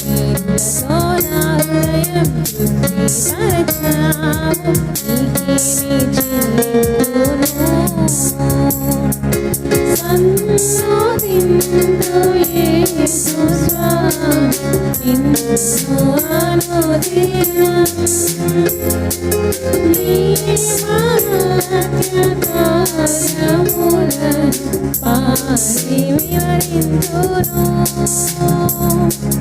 నీతో నా హృదయం తృప్తిపరచావు, నీకే చెల్లింతును. సన్నిధిందు యేసు స్వామి, నిన్ను అనుదినం. నీ మహత్య కార్యములను పాడి వివరింతును. శోధన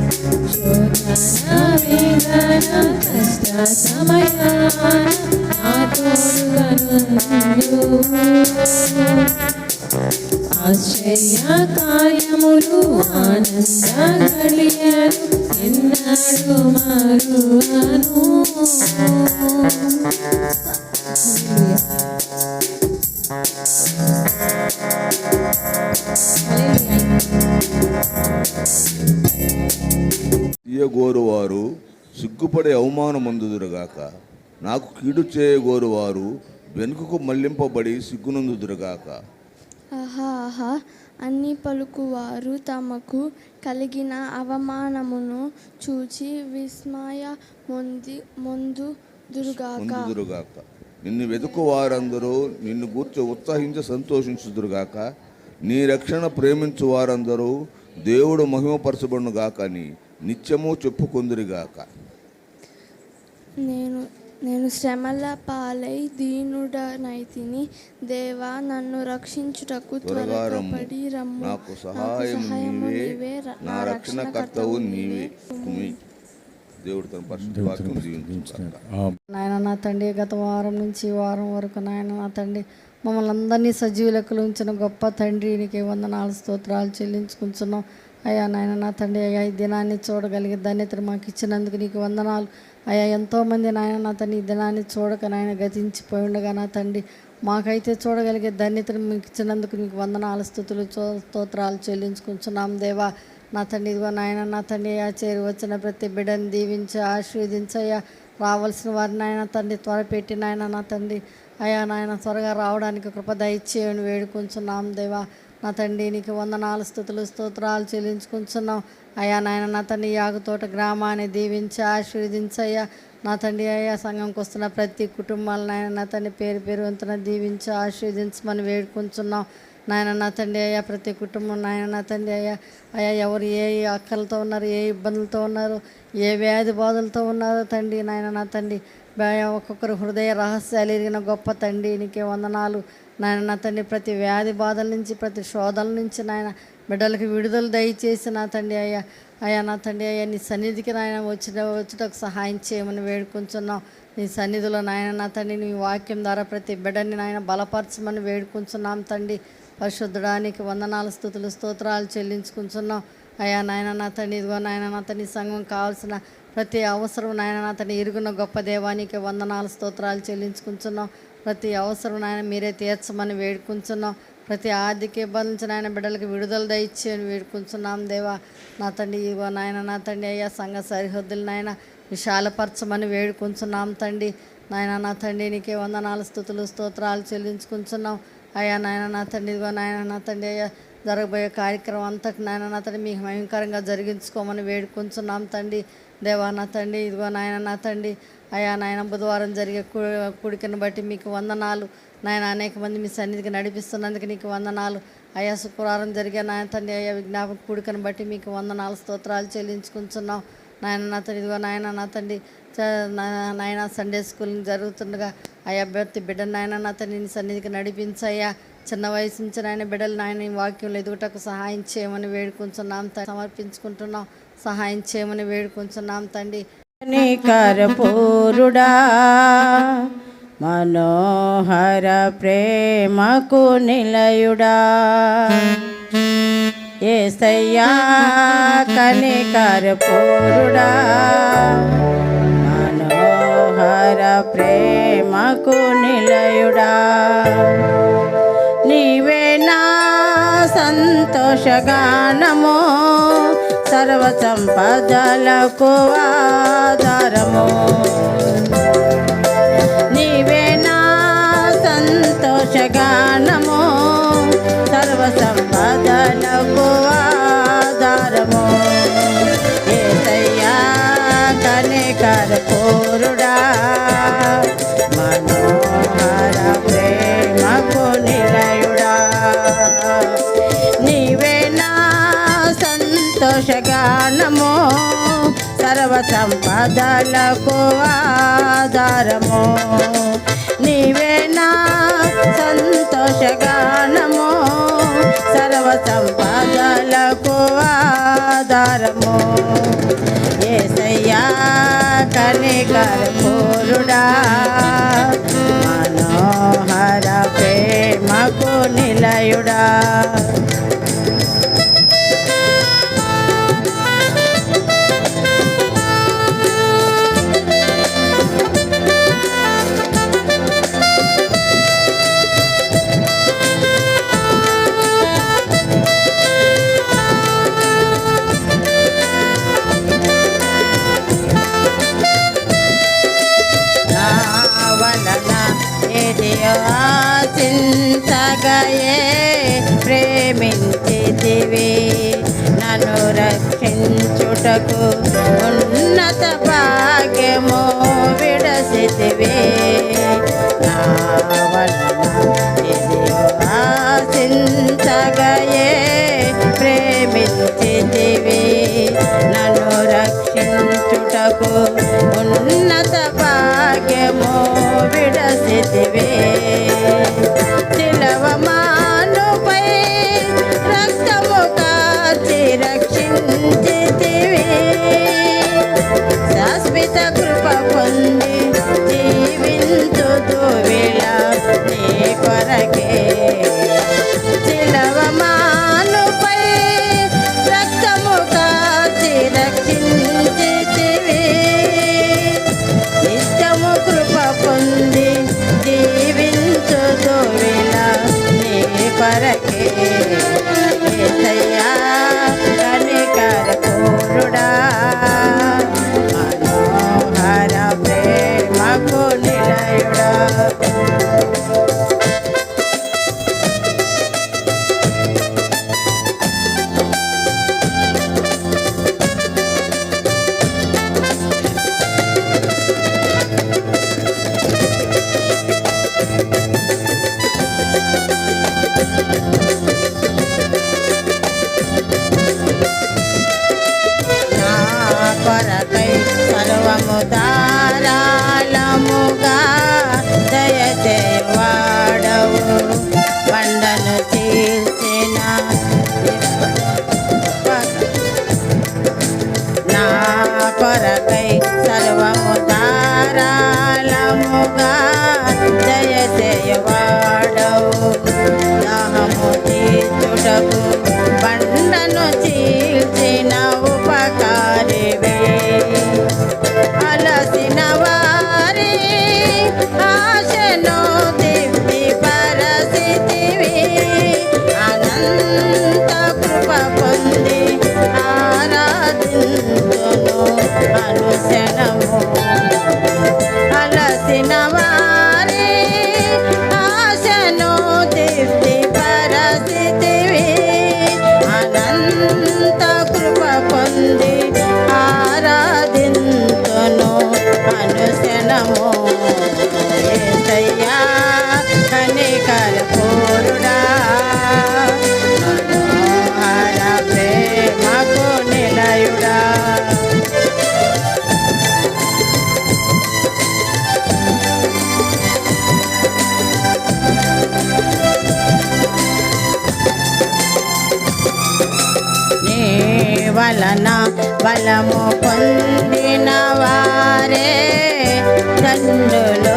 వేదన కష్ట సమయాన నా తోడుగా నుండుము. ఆశ్చర్య కార్యములు ఆనంద ఘడియలు ఎన్నడు మరువను. తీయగోరువారు సిగ్గుపడే అవమానమందుదురుగాక, నాకు కీడు చేయగోరువారు వెనుకకు మళ్లింపబడి సిగ్గునందుదురుగాక. ఆహా ఆహా అన్ని పలుకువారు తమకు కలిగిన అవమానమును చూచి విస్మయ మొందుదురుగాక. నిన్ను వెతుకు వారందరూ నిన్ను గూర్చి ఉత్సాహించి సంతోషించుదురుగాక. నీ రక్షణ ప్రేమించు వారందరూ దేవుడు మహిమపరచబడును గాక అని నిత్యము చెప్పుకొందురుగాక. నేను శ్రమల పాలై దీనుడనైతిని, దేవా నన్ను రక్షించుటకు త్వరపడి రమ్ము. నాకు సహాయము నీవే, నా రక్షణకర్తవు నీవే. దేవుడు తన పరిశుద్ధ వాక్యం దీవించుగాక. నాయన నా తండ్రి, గత వారం నుంచి ఈ వారం వరకు నాయన నా తండ్రి మమ్మల్ని అందరినీ సజీవ లెక్కలు ఉంచిన గొప్ప తండ్రి, నీకే వందనాలు స్తోత్రాలు చెల్లించుకుంటున్నాం. అయ్యా నాయన నా తండ్రి, అయ్యా ఈ దినాన్ని చూడగలిగే ధన్యతను మాకు ఇచ్చినందుకు నీకు వందనాలు. అయ్యా ఎంతోమంది నాయన నా తండ్రి ఈ దినాన్ని చూడక నాయన గతించిపోయి ఉండగా నా తండ్రి మాకైతే చూడగలిగే ధన్యతను మీకు ఇచ్చినందుకు నీకు వందనాలు స్తుతులు స్తోత్రాలు చెల్లించుకుంటున్నాం దేవా. నా తండ్రి ఇదిగో నాయన నా తండ్రి అయ్యా చేరి వచ్చిన ప్రతి బిడ్డను దీవించి ఆశీర్వదించయ్యా. రావాల్సిన వారిని నాయన తండ్రి త్వరపెట్టి నాయన నా తండ్రి అయ్యా నాయన త్వరగా రావడానికి కృప దయచేయని వేడుకుంటున్నాం దేవా. నా తండ్రి నీకు వందనాలు స్తుతులు స్తోత్రాలు చెల్లించుకుంటున్నాం. అయ్యా నాయన నా తండ్రి యాగుతోట గ్రామాన్ని దీవించి ఆశీర్వదించయ్యా. నా తండ్రి అయ్యా సంఘంకి వస్తున్న ప్రతి కుటుంబాలను నాయన నా తండ్రి పేరు పేరు వంతున దీవించి ఆశీర్వదించమని వేడుకుంటున్నాం. నాయన నా తండ్రి అయ్యా ప్రతి కుటుంబం నాయన నా తండ్రి అయ్యా అయ్యా ఎవరు ఏ అక్కలతో ఉన్నారు, ఏ ఇబ్బందులతో ఉన్నారు, ఏ వ్యాధి బాధలతో ఉన్నారో తండ్రి నాయన నా తండ్రి ఒక్కొక్కరు హృదయ రహస్యాలు ఎరిగిన గొప్ప తండ్రి నీకే వందనాలు. నాయన నా తండ్రి ప్రతి వ్యాధి బాధల నుంచి ప్రతి శోధల నుంచి నాయన బిడ్డలకు విడుదల దయచేసి నా తండ్రి అయ్యా అయ్యా నా తండ్రి అయ్యా నీ సన్నిధికి నాయన వచ్చుటకు సహాయం చేయమని వేడుకుంటున్నాం. నీ సన్నిధిలో నాయన నా తండ్రి నీ వాక్యం ద్వారా ప్రతి బిడ్డని నాయన బలపరచమని వేడుకుంటున్నాం తండ్రి. పరిశుద్ధడానికి వందనాలు స్తుతులు స్తోత్రాలు చెల్లించుకుంటున్నాం. అయ్యా నాయన నా తండ్రి ఇదిగో నాయన నా తండ్రి సంఘం కావాల్సిన ప్రతి అవసరం నాయన నా తండ్రి ఎరుగున్న గొప్ప దేవానికి వందనాలు స్తోత్రాలు చెల్లించుకుంటున్నాం. ప్రతి అవసరం నాయన మీరే తీర్చమని వేడుకుంటున్నాం. ప్రతి ఆర్థిక ఇబ్బంది నుంచి నాయన బిడ్డలకు విడుదల దయచేయని వేడుకుంటున్నాం దేవా. నా తండ్రి ఇగో నాయన నా తండ్రి అయ్యా సంఘ సరిహద్దులు నాయన విశాలపరచమని వేడుకుంటున్నాం తండ్రి. నాయన నా తండ్రి నీకే వందనాలు స్తుతులు స్తోత్రాలు చెల్లించుకుంటున్నాం. అయ్యా నాయన నా తండ్రి ఇదిగో నాయన నా తండ్రి అయ్యా జరగబోయే కార్యక్రమం అంతటి నాయన నా తండ్రి మీకు భయంకరంగా జరిగించుకోమని వేడుకుంటున్నాం తండ్రి. దేవా నా తండ్రి ఇదిగో నాయన నా తండ్రి అయ్యా నాయన బుధవారం జరిగే కూడికను బట్టి మీకు వందనాలు నాయన. అనేక మంది మీ సన్నిధికి నడిపిస్తున్నందుకు నీకు వందనాలు అయ్యా. శుక్రవారం జరిగే నాయన తండ్రి అయ్యా విజ్ఞాపక కూడికను బట్టి మీకు వందనాలు స్తోత్రాలు చెల్లించుకుంటున్నాం. నాయన నా తండ్రి ఇదిగో నాయన నా తండ్రి నాయన సండే స్కూల్ జరుగుతుండగా అయ్యా ప్రతి బిడ్డ నాయన నా తండ్రి నీ సన్నిధికి నడిపించయ్యా. చిన్న వయసు నుంచి నాయన బిడ్డలు నాయన ఈ వాక్యంలో ఎదుగుటకు సహాయం చేయమని వేడుకుంటున్నాం సమర్పించుకుంటున్నాం. సహాయం చేయమని వేడుకుంటున్నాం తండ్రి. కర్పూరుడా మనోహర ప్రేమకు నిలయుడా యేసయ్యా కనికర్పూరుడా మనోహర ప్రేమకు నిలయుడా నీవే నా సంతోషగానము సర్వ సంపదలకు ఆధారము నీవే నా సంతోషగానము సర్వ సంపదలకు ఆధారము సంతోషగానము సర్వ సంపదలకు ఆధారము నీవే నా సంతోషగానము సర్వ సంపదలకు ఆధారము యేసయ్యా కనికరపూరుడా మనోహర ప్రేమకు నిలయుడా ఆశించగయే ప్రేమించితివి నన్ను రక్షించుటకు ఉన్నత భాగ్యము విడసితివి నా వలన ఇది ఆశించగయే ప్రేమించితివి నన్ను రక్షించుటకు ఉన్నత భాగ్యము విడసితివి శిలవమానుపై రక్తము కాచి రక్షించితివి శాశ్వత కృప పొంది జీవించుతూ వేళ నీ కొరకే శిలవమానుపై రక్తము కాచి రక్షించితివి నిత్యము కృప పొంది జీవించుతూ వేళ నీ కొరకే యేసయ్యా కనికరపూరుడా మనోహర ప్రేమకు నిలయుడా కొరకై సర్వము ధారాళముగా దయచేవాడవు బండను చీల్చిన నా కొరకై సర్వము ధారాళముగా దయచేవాడవు దాహము తీర్చుటకు బండను చీల్చిన ఉపకారివే అలసిన వారి ఆశను దివ్య పరిస్థితివి అనంత కృప పొంది ఆరాధించును అనుక్షణము అలసిన వారి ఆశను దివ్య పరిస్థితివి అనంత కృప పొంది ఆరాధింతును అనుక్షణము యేసయ్యా కనికరపూరుడా మనోహర ప్రేమకు నిలయుడా వలన బలము పొందిన వారే తండ్రులు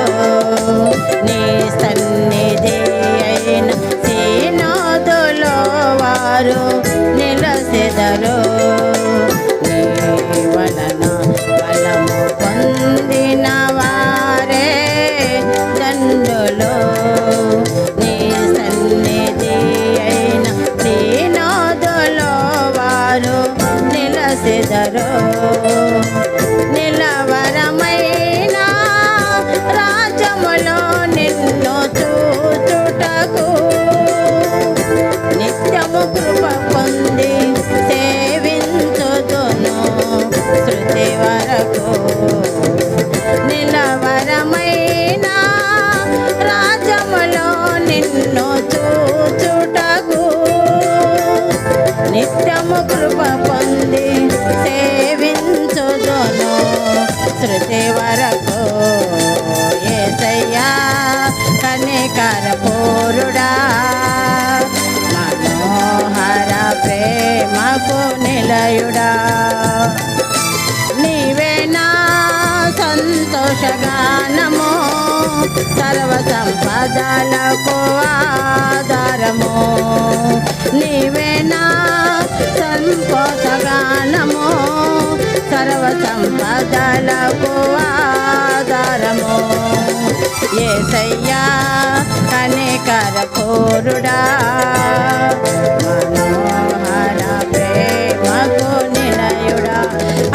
నీ సన్నిధి అయిన సీనోదులో వారు నిలసెదరు నీ వలన బలము పొందిన వారే తండ్రులు నీ సన్నిధి అయిన సీనోదులో వారు నిలసెదరు నిలవరమైన రాజ్యములో నిన్ను చూచుటకు నిత్యము కృప పొంది సేవించుదును శృతి వరకు నిలవరమైన రాజ్యములో నిన్ను చూచుటకు నిత్యము కృప పొంది సంపదలకు ఆధారము యేసయ్యా కనికర పూరుడా మనోహర ప్రేమకు నిలయుడా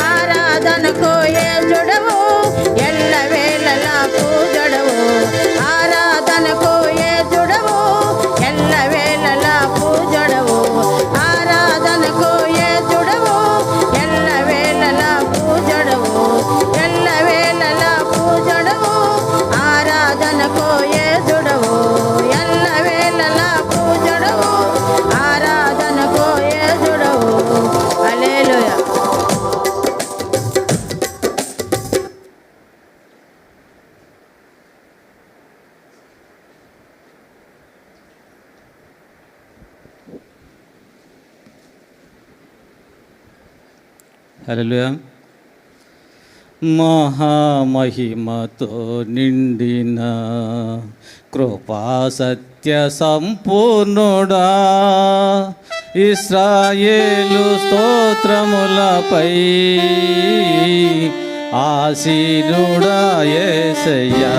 ఆరాధనకు యేసుడవు ఎల్ల వేళలా పూజడవు ఆరాధనకు యేసుడవు ఎల్ల వేళలా పూజడవు ఆరాధనకు యేసుడవు ఎల్ల వేళలా పూజడవు ఎల్ల వేళలా పూజడవు ఆరాధనకు యేసుడవు ఎల్ల వేళలా పూజడవు ఆరాధనకు యేసుడవు హల్లెలూయా. హల్లెలూయా. మహామహిమతో నిండిన కృపా సత్య సంపూర్ణుడా ఇశ్రాయేలు స్తోత్రములపై ఆసీనుడా యేసయ్యా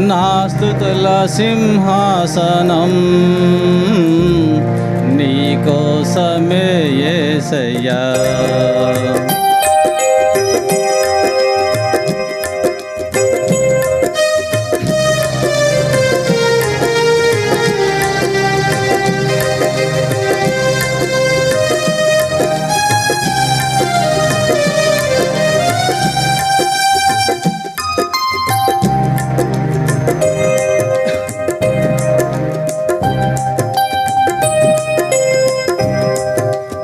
నా స్తుతుల సింహాసనం నీకోసమే యేసయ్యా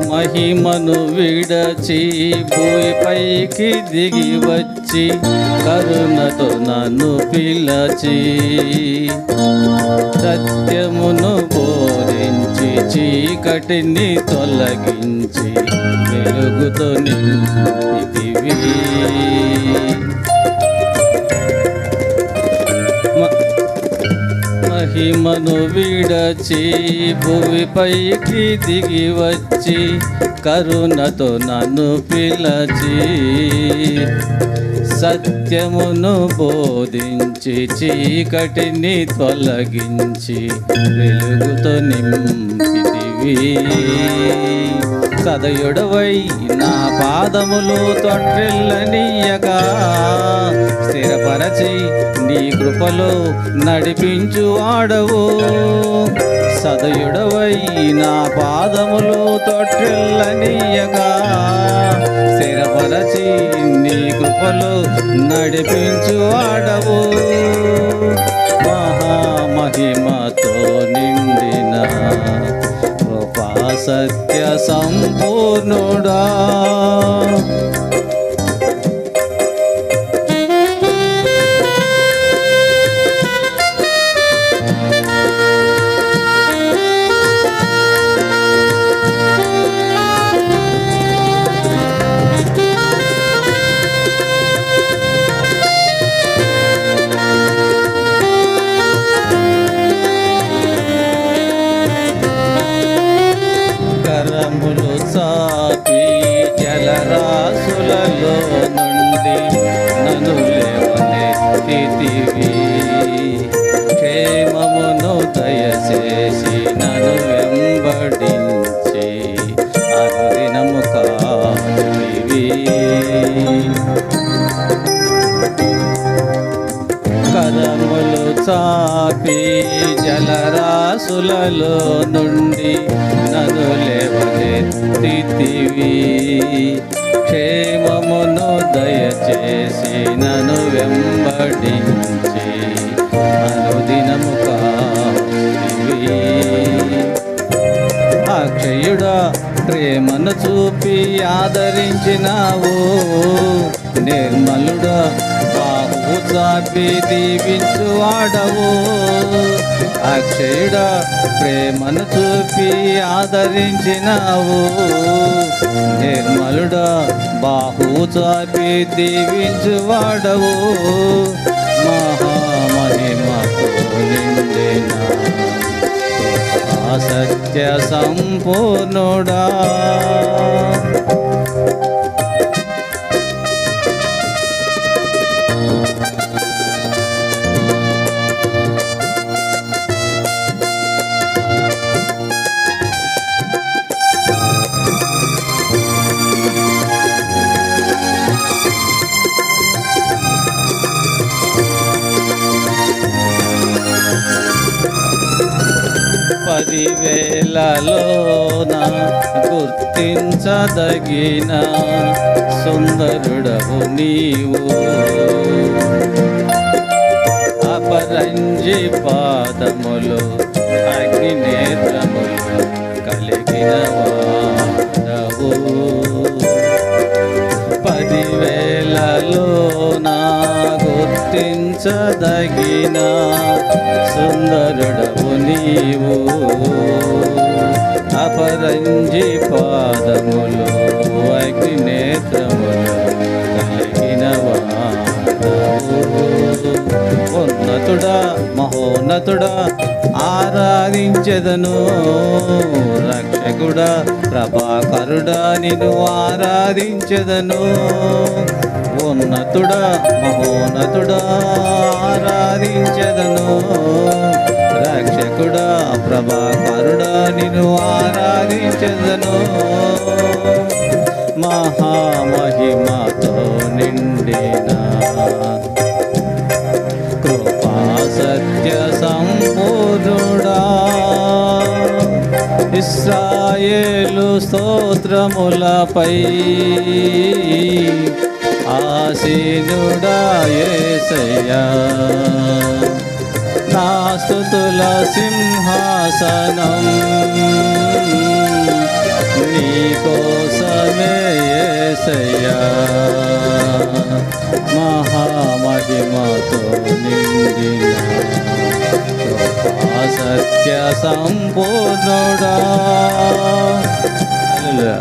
మహిమను విడచి భూమిపైకి దిగి వచ్చి కరుణతో నన్ను పిలచి సత్యమును బోధించి చీకటిని తొలగించి వెలుగుతో నింపితివి మహిమను విడచి భూమిపైకి దిగి వచ్చి కరుణతో నన్ను పిలచి సత్యమును బోధించి చీకటిని తొలగించి వెలుగుతో నింపితివి సదయుడవై నా పాదములు తొట్టిల్లనీయగా స్థిరపరచి నీ కృపలో నడిపించు ఆడవు సదయుడవై నా పాదములు తొట్టిల్లనీయగా స్థిరపరచి నీ కృపలో నడిపించు ఆడవు మహామహిమతో నిండిన కృపా సత్య సంపూర్ణుడా కరములు చాపి జలరాశులలో నుండి నన్ను లేవనెత్తితివి క్షేమమును దయచేసి నన్ను వెంబడించి అనుదినము కాచితివి కరములు చాపి జలరాశులలో నుండి నన్ను లేవనెత్తితివి క్షేమమును దయచేసి నన్ను వెంబడించి అనుదినము కాచితివి అక్షయుడా ప్రేమను చూపి ఆదరించినావు నిర్మలుడా బాహు చాపి దీవించు వాడవు అక్షయుడా ప్రేమను చూపి ఆదరించినావు నిర్మలుడా బాహు చాపి దీవించు వాడవు మహామహిమతో నిండిన సత్య సంపూర్ణుడా 10,000లోన గుర్తించదగిన సుందరుడవు నీవు. అపరంజి పాదములు అగ్ని నేత్రములు కలిగిన వాడవు. 10,000లోన గుర్తించదగిన సుందరుడవు నీవు. అపరంజి పాదములు అగ్ని నేత్రములు కలిగిన వాడవు. ఉన్నతుడా మహోన్నతుడా ఆరాధించెదను. రక్షకుడా ప్రభాకరుడా నిన్ను ఆరాధించెదను. ఉన్నతుడా మహోన్నతుడా ఆరాధించెదను. రక్షకుడా ప్రభాకరుడా నిన్ను ఆరాధించెదను. మహామహిమతో నిండిన కృపా సత్య సంపూర్ణుడా ఇశ్రాయేలు స్తోత్రములపై ఆసీనుడా యేసయ్యా. నా స్తుతుల సింహాసనం నీకోసమే యేసయ్యా. మహామహిమతో నిండిన కృపా సత్య సంపూర్ణుడా. హల్లెలూయా.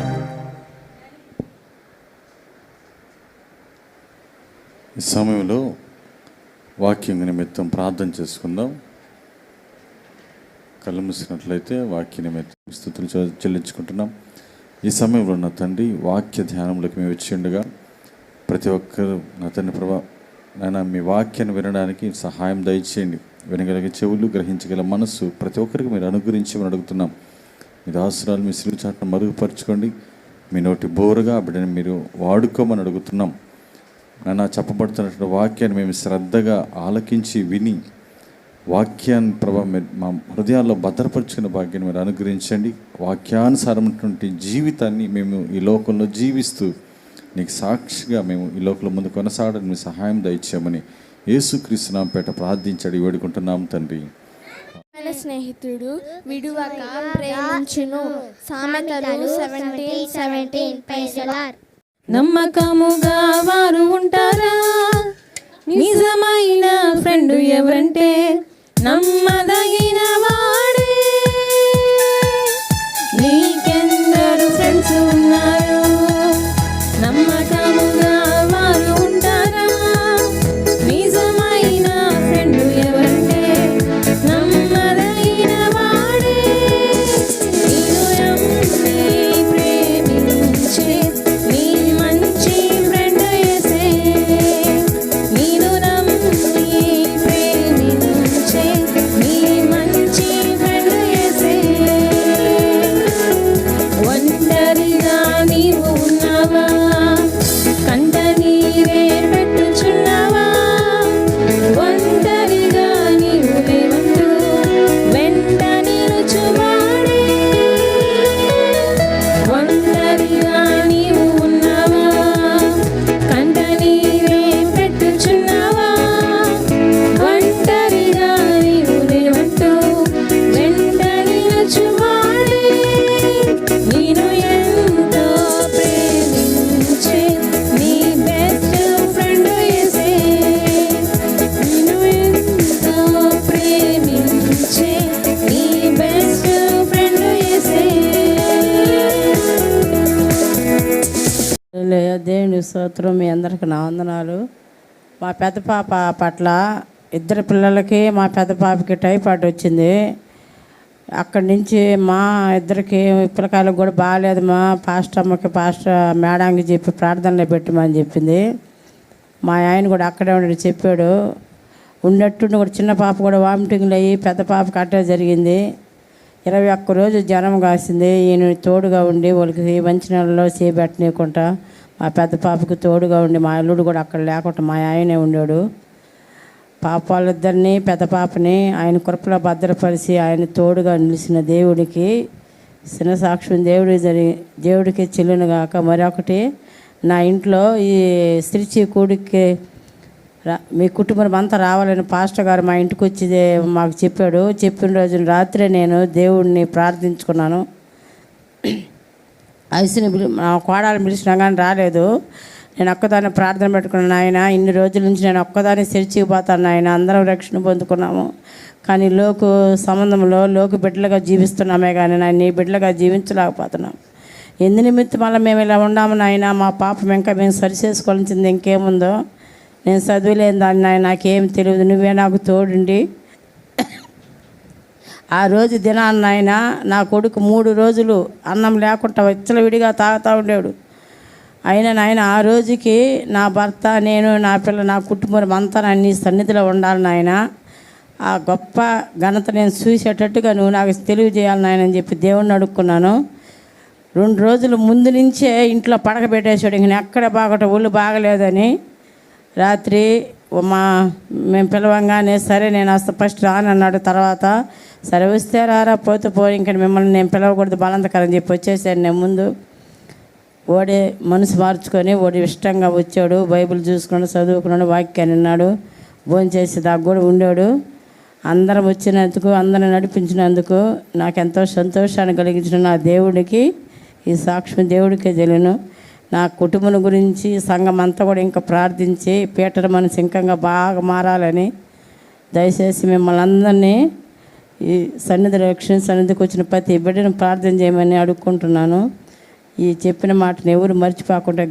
ఈ సమయంలో వాక్యం నిమిత్తం ప్రార్థన చేసుకుందాం. కళ్ళు మూసినట్లయితే వాక్య నిమిత్తం స్తుతులు చెల్లించుకుంటున్నాం. ఈ సమయంలో నా తండ్రి వాక్య ధ్యానంలోకి మేము వచ్చి ఉండగా ప్రతి ఒక్కరూ నా తండ్రి ప్రభా నాయన మీ వాక్యాన్ని వినడానికి సహాయం దయచేయండి. వినగలిగే చెవులు, గ్రహించగల మనస్సు ప్రతి ఒక్కరికి మీరు అనుగ్రహించమని అడుగుతున్నాం. మీ దాసురాలు మీ సిలువ చాటును మరుగుపరచుకోండి. మీ నోటి బోరుగా బిడ్డని మీరు వాడుకోమని అడుగుతున్నాం. నాన్న చెప్పబడుతున్నటువంటి వాక్యాన్ని మేము శ్రద్ధగా ఆలకించి విని వాక్యాన్ని ప్రభావ మా హృదయాల్లో భద్రపరుచుకునే భాగ్యాన్ని మీరు అనుగ్రహించండి. వాక్యానుసారమైనటువంటి జీవితాన్ని మేము ఈ లోకంలో జీవిస్తూ నీకు సాక్షిగా మేము ఈ లోకంలో ముందు కొనసాగడానికి మీ సహాయం దయచేయమని యేసుక్రీస్తు నామముపేట ప్రార్థించడి వేడుకుంటున్నాం తండ్రి. మన స్నేహితుడు విడువక ప్రేమించును. సామెతలు 17:17. నమ్మకముగా వారు ఉంటారా? నిజమైన ఫ్రెండ్ ఎవరంటే నమ్మదగిన వాడే. నీకెందరు ఫ్రెండ్స్ ఉన్నారు? నమ్మకముగా వారు ఉంటారా? నిజమైన ఫ్రెండ్ ఎవరంటే నమ్మదగిన వాడే. నిన్ను నమ్మి ప్రేమించే నీ మంచి ఫ్రెండ్ యేసే. నిన్ను నమ్మి ప్రేమించే నీ మంచి ఫ్రెండ్ యేసే. ఒంటరిగా నీవు ఉన్నావా? కంట నీరే పెట్టుచున్నావా? ఒంటరిగా నీవు లేవంటూ వెంట నిలుచువాడే. ఒంటరిగా నీవు ఉన్నావా? కంట నీరే పెట్టుచున్నావా? ఒంటరిగా నీవు లేవంటూ వెంట నిలుచువాడే. నేను ఎంతో ప్రేమించే నీ బెస్ట్ ఫ్రెండ్ యేసే. నేను ఎంతో ప్రేమించే నీ బెస్ట్ ఫ్రెండ్ యేసే. దేవుని స్తోత్రం. మీ అందరికి నా వందనాలు. మా పెద్ద పాప పట్ల ఇద్దరు పిల్లలకి, మా పెద్ద పాపకి టైఫాయిడ్ వచ్చింది. అక్కడి నుంచి మా ఇద్దరికి పిల్లకాయలకు కూడా బాగాలేదు. మా పాస్టర్ మేడంకి చెప్పి ప్రార్థనలో పెట్టమని చెప్పింది. మా ఆయన కూడా అక్కడే ఉండి చెప్పాడు. ఉన్నట్టుండి కూడా చిన్న పాప కూడా వామిటింగ్లు అయ్యి పెద్ద పాపకి అట్టే జరిగింది. 21 రోజు జ్వరం కాసింది. ఈయన తోడుగా ఉండి వాళ్ళకి మంచి నెలలో చేయబెట్టనీయకుండా మా పెద్ద పాపకి తోడుగా ఉండి, మా అల్లుడు కూడా అక్కడ లేకుండా మా ఆయనే ఉండాడు. పాపాలిద్దరినీ పెద్ద పాపని ఆయన కృపలో భద్రపరిచి ఆయన తోడుగా నిలిచిన దేవుడికి చిన్న సాక్ష్యం దేవుడికి చెల్లునుగాక. మరొకటి, నా ఇంట్లో ఈ స్త్రీచి కూడికి మీ కుటుంబం అంతా రావాలని పాస్టర్ గారు మా ఇంటికి వచ్చి మాకు చెప్పాడు. చెప్పిన రోజున రాత్రే నేను దేవుడిని ప్రార్థించుకున్నాను. ఐసుని నా కోడలు పిలిచినా కానీ రాలేదు. నేను ఒక్కదాన్ని ప్రార్థన పెట్టుకున్నాను. ఆయన ఇన్ని రోజుల నుంచి నేను ఒక్కదాన్ని తెరిచిపోతాను. ఆయన అందరం రక్షణ పొందుకున్నాము, కానీ లోకు సంబంధంలో లోకు బిడ్డలుగా జీవిస్తున్నామే కానీ నేను నీ బిడ్డలుగా జీవించలేకపోతున్నాం. ఎందు నిమిత్తం వల్ల మేము ఇలా ఉన్నాము నాయన. మా పాపం ఇంకా మేము సరిచేసుకోవాల్సింది ఇంకేముందో. నేను చదువులేని దాన్ని నాయన, నాకేం తెలియదు. నువ్వే నాకు తోడుండి ఆ రోజు దినాన్ని నాయన నా కొడుకు 3 రోజులు అన్నం లేకుండా విచ్చలవిడిగా తాగుతూ ఉండేవాడు. అయినా నాయన ఆ రోజుకి నా భర్త, నేను, నా పిల్ల, నా కుటుంబం అంతా నీ సన్నిధిలో ఉండాలి నాయన. ఆ గొప్ప ఘనత నేను చూసేటట్టుగా నువ్వు నాకు తెలియజేయాలి నాయన అని చెప్పి దేవుణ్ణి అడుక్కున్నాను. 2 రోజుల ముందు నుంచే ఇంట్లో పడకబెట్టేసాడు. ఇంక ఎక్కడ బాగట ఒళ్ళు బాగలేదని రాత్రి మేము పిలవంగానే సరే నేను వస్తా ఫస్ట్ రానన్నాడు. తర్వాత సరే వస్తే రారా, పోతే పో, ఇంక మిమ్మల్ని నేను పిలవకూడదు బలంతకరని చెప్పి వచ్చేసాను. నేను ముందు ఓడే మనసు మార్చుకొని ఓడి ఇష్టంగా వచ్చాడు. బైబిల్ చూసుకున్నాడు, చదువుకున్నాడు, వాక్యాన్ని విన్నాడు, భోజనం చేసి దాకా కూడా ఉండాడు. అందరం వచ్చినందుకు, అందరం నడిపించినందుకు నాకు ఎంతో సంతోషాన్ని కలిగించిన నా దేవుడికి ఈ సాక్ష్యం దేవుడికే తెలియను. నా కుటుంబం గురించి సంఘం అంతా కూడా ఇంకా ప్రార్థించి పీటర్ మనసు ఇంకా బాగా మారాలని దయచేసి మిమ్మల్ని అందరినీ ఈ రక్షణ సన్నిధికి వచ్చిన ప్రతి బిడ్డను ప్రార్థన చేయమని అడుక్కుంటున్నాను. ఈ చెప్పిన మాటను ఎవరు మర్చిపోకుండా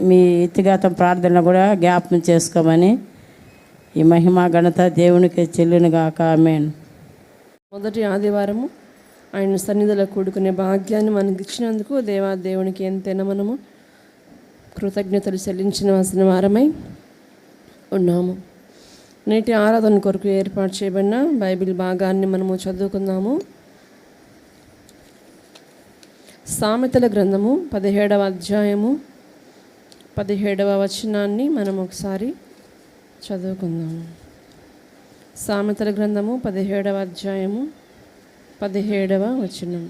మీ ఎత్తిఘాతం ప్రార్థనలు కూడా జ్ఞాపకం చేసుకోమని ఈ మహిమా ఘనత దేవునికి చెల్లునుగాక. ఆమేన్. మొదటి ఆదివారము ఆయన సన్నిధిలో కూడుకునే భాగ్యాన్ని మనకి ఇచ్చినందుకు దేవునికి ఎంతైనా మనము కృతజ్ఞతలు చెల్లించిన వారమై ఉన్నాము. నేటి ఆరాధన కొరకు ఏర్పాటు చేయబడిన బైబిల్ భాగాన్ని మనము చదువుకుందాము. సామెతల గ్రంథము 17వ అధ్యాయము 17వ వచనాన్ని మనం ఒకసారి చదువుకుందాము. సామెతల గ్రంథము 17వ అధ్యాయము 17వ వచనం.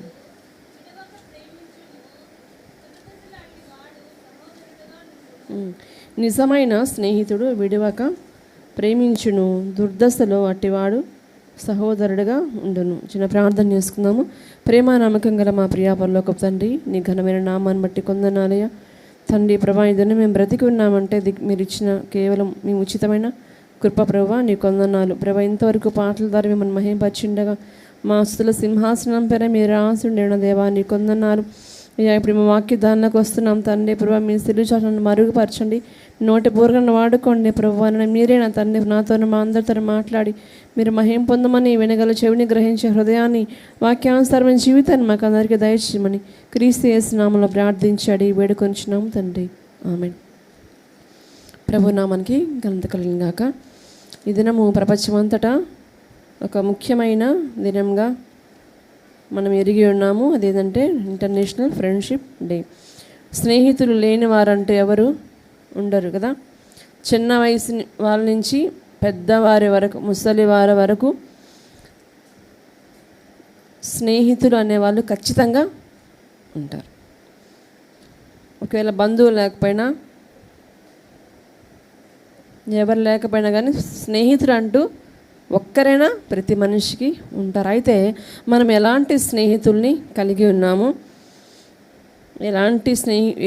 నిజమైన స్నేహితుడు విడివక ప్రేమించును, దుర్దశలో అట్టివాడు సహోదరుడుగా ఉండును. చిన్న ప్రార్థన చేసుకుందాము. ప్రేమ నమ్మకం గల మా ప్రియా పరలోకపు తండ్రి, నీ ఘనమైన నామాన్ని బట్టి కొందనాలయ తండ్రి. ప్రభా, ఇదನ್ನು మేము బ్రతికి ఉన్నామంటే మీరు ఇచ్చిన కేవలం మీ ఉచితమైన కృప ప్రభా, నీ కొందనాలు ప్రభా. ఇంతవరకు పాటల ద్వారా మిమ్మల్ని మహింపచ్చిండగా మా స్తుల సింహాసనం పేర మీరు రాసుండేన దేవా, నీ కొందనాలు అయ్యా. ఇప్పుడు మా వాక్య దానిలోకి వస్తున్నాం తండ్రి ప్రభా. మీ సిలుచాలను మరుగుపరచండి, నోటి బూరగలను వాడుకోండి ప్రభా. మీరే నా తండ్రి నాతో మా అందరితో మాట్లాడి మీరు మహిం పొందమని, వినగల చెవిని గ్రహించే హృదయాన్ని, వాక్యానుసారమైన జీవితాన్ని మాకు అందరికీ దయచేయమని క్రీస్తు యేసు నామములో ప్రార్థించాడు వేడుకొంచున్నాము తండ్రి. ఆమేన్. ప్రభు నామానికి ఘనత కలుగును గాక. ఈ దినము ప్రపంచమంతటా ఒక ముఖ్యమైన దినంగా మనం ఎరిగి ఉన్నాము. అదేంటంటే ఇంటర్నేషనల్ ఫ్రెండ్షిప్ డే. స్నేహితులు లేని వారంటే ఎవరు ఉండరు కదా. చిన్న వయసు వాళ్ళ నుంచి పెద్దవారి వరకు, ముసలి వారి వరకు స్నేహితులు అనేవాళ్ళు ఖచ్చితంగా ఉంటారు. ఒకవేళ బంధువులు లేకపోయినా, ఎవరు లేకపోయినా కానీ స్నేహితులు అంటూ ఒక్కరైనా ప్రతి మనిషికి ఉంటారు. అయితే మనం ఎలాంటి స్నేహితుల్ని కలిగి ఉన్నాము,